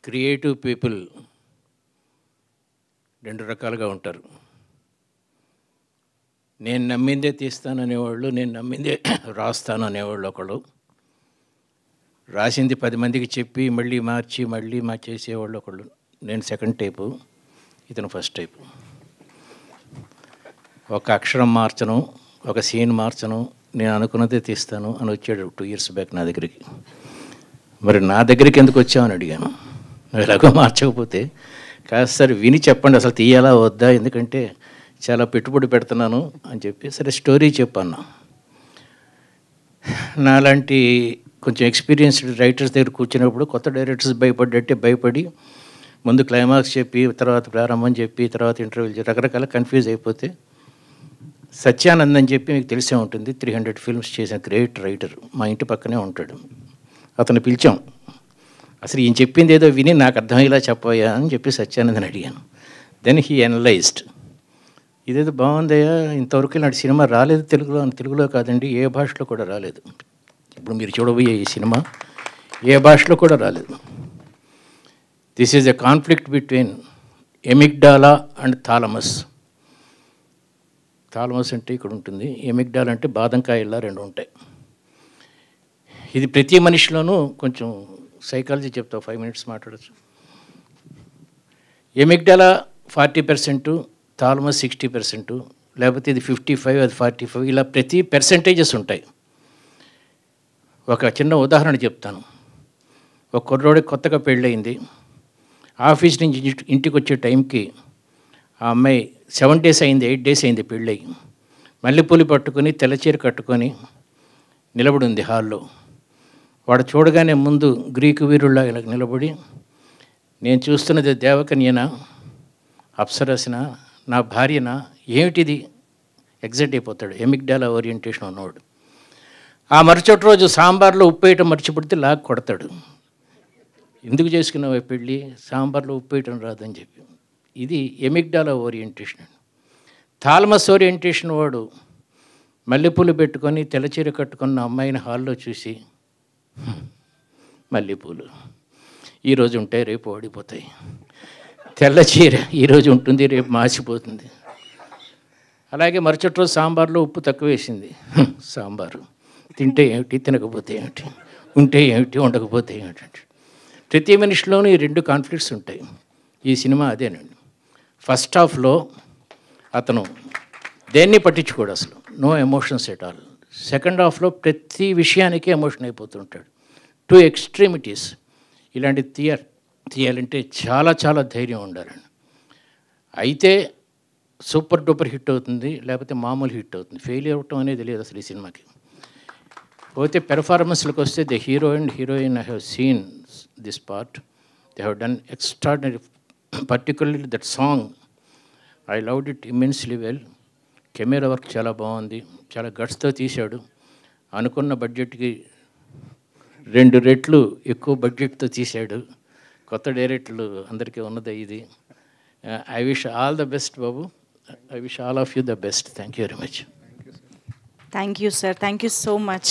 Creative people రెండు రకాలుగా ఉంటారు. నేను నమ్మిందే తీస్తాను అనేవాళ్ళు, నేను నమ్మిందే రాస్తాను అనేవాళ్ళు ఒకళ్ళు, రాసింది 10 మందికి చెప్పి మళ్ళీ మార్చేసేవాళ్ళు ఒకళ్ళు. నేను సెకండ్ టైపు, ఇతను ఫస్ట్ టైపు. ఒక అక్షరం మార్చను, ఒక సీన్ మార్చను, నేను అనుకున్నదే తీస్తాను అని వచ్చాడు 2 years బ్యాక్ నా దగ్గరికి. మరి నా దగ్గరికి ఎందుకు వచ్చామని అడిగాను. ఎలాగో మార్చకపోతే కాస్త విని చెప్పండి అసలు తీయాలా వద్దా, ఎందుకంటే చాలా పెట్టుబడి పెడుతున్నాను అని చెప్పి, సరే స్టోరీ చెప్పన్నా. నాలాంటి కొంచెం ఎక్స్పీరియన్స్డ్ రైటర్స్ దగ్గర కూర్చున్నప్పుడు కొత్త డైరెక్టర్స్ భయపడి ముందు క్లైమాక్స్ చెప్పి, తర్వాత ప్రారంభం చెప్పి, తర్వాత ఇంటర్వ్యూలు చెప్పి రకరకాల కన్ఫ్యూజ్ అయిపోతే, సత్యానంద్ అని చెప్పి మీకు తెలిసే ఉంటుంది, 300 films చేసిన గ్రేట్ రైటర్, మా ఇంటి పక్కనే ఉంటాడు. అతను పిలిచాం. అసలు ఈయన చెప్పింది ఏదో విని నాకు అర్థమయ్యేలా చెప్పయ్యా అని చెప్పి సత్యానందని అడిగాను. Then he analysed. ఇదేదో బాగుందయ్యా, ఇంతవరకు ఇలాంటి సినిమా రాలేదు తెలుగులో కాదండి, ఏ భాషలో కూడా రాలేదు. ఇప్పుడు మీరు చూడబోయే ఈ సినిమా ఏ భాషలో కూడా రాలేదు. This is a conflict between amygdala and thalamus. Thalamus అంటే ఇక్కడ ఉంటుంది, ఎమిగ్డాలా అంటే బాదంకాయల్లా రెండు ఉంటాయి. ఇది ప్రతి మనిషిలోనూ కొంచెం సైకాలజీ చెప్తా, 5 minutes మాట్లాడచ్చు. ఎమిగ్డాలా 40%, థాలమస్ 60%, లేకపోతే ఇది 55, అది 45, ఇలా ప్రతి పర్సెంటేజెస్ ఉంటాయి. ఒక చిన్న ఉదాహరణ చెప్తాను. ఒక కుర్రోడికి కొత్తగా పెళ్ళయింది. ఆఫీస్ నుంచి ఇంటికి వచ్చే టైంకి ఆ అమ్మాయి 7 days అయింది, 8 days అయింది పెళ్ళయి. మల్లెపూలు పట్టుకొని తెల్లచీర కట్టుకొని నిలబడి ఉంది హాల్లో. వాడు చూడగానే ముందు గ్రీకు వీరుల్లా ఇలా నిలబడి, నేను చూస్తున్నది దేవకన్యనా, అప్సరసనా, నా భార్యనా, ఏమిటిది ఎగ్జైట్ అయిపోతాడు, ఎమిగ్డాలా ఓరియంటేషన్ ఉన్నవాడు. ఆ మరుసటి రోజు సాంబార్లో ఉప్పు వేయటం మర్చిపడితే లాగ్ కొడతాడు, ఎందుకు చేసుకున్నావు పెళ్ళి, సాంబార్లో ఉప్పు వేయటం రాదని చెప్పి. ఇది ఎమిగ్డాలా ఓరియంటేషన్. థాలమస్ ఓరియంటేషన్ వాడు మల్లెపూలు పెట్టుకొని తెల్లచీర కట్టుకున్న అమ్మాయిని హాల్లో చూసి, మల్లెపూలు ఈరోజు ఉంటాయి రేపు ఓడిపోతాయి, తెల్లచీర ఈరోజు ఉంటుంది రేపు మాసిపోతుంది. అలాగే మరుసటి రోజు సాంబార్లో ఉప్పు తక్కువ వేసింది, సాంబారు తింటే ఏమిటి, తినకపోతే ఏమిటి, ఉంటే ఏమిటి, ఉండకపోతే ఏమిటి. ప్రతి మనిషిలోనూ ఈ 2 కాన్ఫ్లిక్ట్స్ ఉంటాయి. ఈ సినిమా అదేనండి. ఫస్ట్ హాఫ్లో అతను దేన్ని పట్టించుకోడు, అసలు no emotions at all. Second హాఫ్లో ప్రతి విషయానికి ఎమోషన్ అయిపోతుంటాడు. 2 extremities. ఇలాంటి తీయాలంటే చాలా చాలా ధైర్యం ఉండాలండి. అయితే సూపర్ డూపర్ హిట్ అవుతుంది, లేకపోతే మామూలు హిట్ అవుతుంది. ఫెయిల్ అవ్వటం అనేది లేదు అసలు ఈ సినిమాకి. పోతే పెర్ఫార్మెన్స్లకు వస్తే the hero and heroine I have seen this part, they have done extraordinary. Particularly that song I loved it immensely well. Camera work చాలా బాగుంది, చాలా గట్స్తో తీశాడు. అనుకున్న బడ్జెట్కి 2 రెట్లు ఎక్కువ బడ్జెట్తో తీశాడు. కొత్త డైరెక్టర్లు అందరికీ ఉన్నదే ఇది. I wish all the best Babu. I wish all of you the best. Thank you very much. Thank you, sir. Thank you so much.